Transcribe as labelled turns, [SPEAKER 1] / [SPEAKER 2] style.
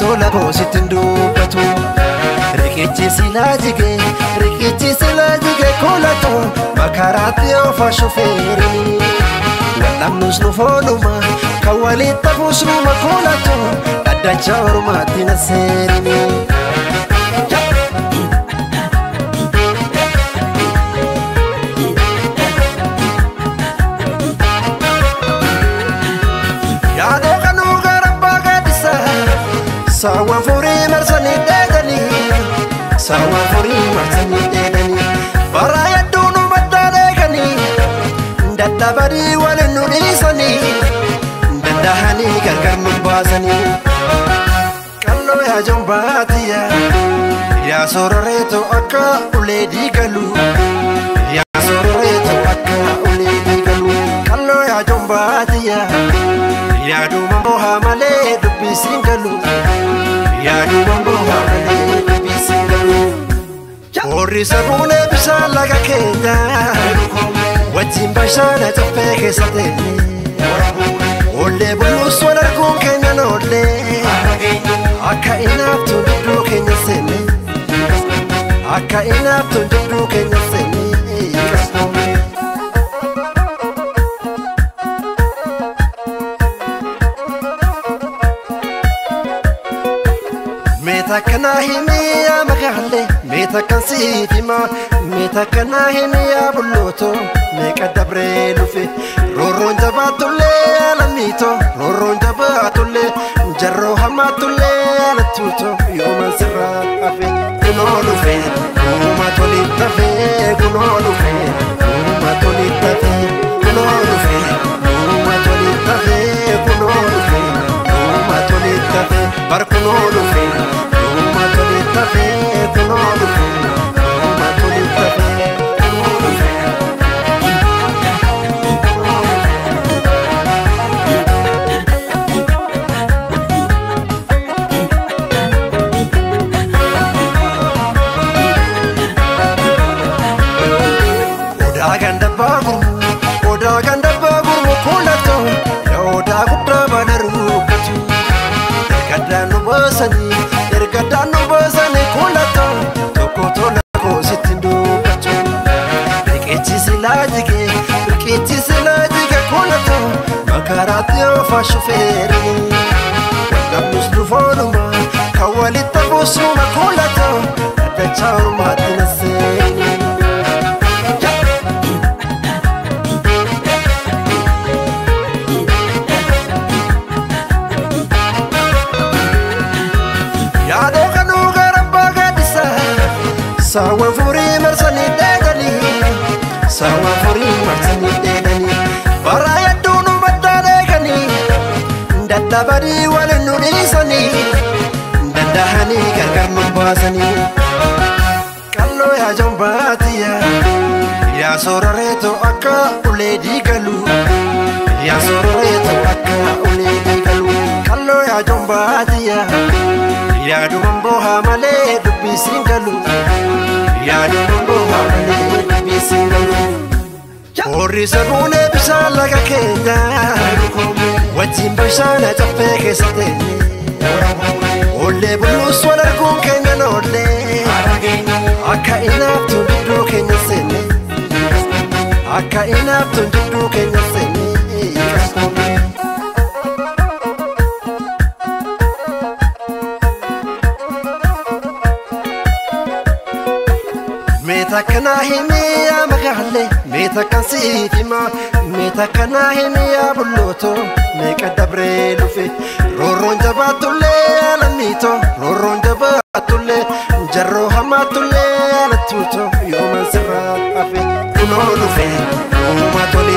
[SPEAKER 1] tola koositin dubbatu riqichi sila jige kolatu makaraatti ofa shufeerini wallamnus nu foonuma kan walitti hafuus numa kolatu addacha ormaatti na seerini Sawa furi marsani dedani Baraya dunu badale gani Dadabari wale nunisani Dadahani gargar numbasani Kallo ya jombatiya Ya sororeto akka uledi galu Ya sororeto akka uledi galu Kallo ya jombatiya Ya dumambo hamale dubisin galu Ya dumambo hamale dubisin galu Orri sabune bisala ga kenya Wajin bashana tape kesate Olle bulus wala kun kenya nolle Akka inaptu dudu kenya sene Akka inaptu dudu kenya sene Metakana himiya magale metakan sitima metakana himiya buluto mekadabre lufe roron jabatule alamito roron jabatule jarro hamatule alatuto yoman sirra afe kuno lufe kuma tolitafe kuno lufe kuma tolitafe kuno lufe kuma tolitafe kuno lufe kuma tolitafe bar kuno lufe Ergadanu bosani kulato toko tola koositin dubbatu riqichi sila jige kulato makaraatti ofa shufeerini wallamnus nu foonuma kan walitti hafuus numa kulato addacha ormaatti na seeni Sawa furi marsani dedani Baraya dunu badale gani Dadabari wale nunisani Dadahani gargar numbasani Kallo ya jombatiya Ya sororeto akka uledi galu Ya sororeto akka uledi galu Kallo ya jombatiya Ya dumambo hamale dubisin galu Ya dumambo hamale dubisin galu Orri sabune bisala ga kenya Wajin bashana tape kesate Olle bulus wala kun kenya nolle Akka inaptu dudu kenya sene Akka inaptu dudu kenya sene Metakana himiya magale metakan sitima metakana himiya buluto mekadabre lufe roron jabatule alamito roron jabatule jarro hamatule alatuto yoman sirra afe kuno lufe kuma toli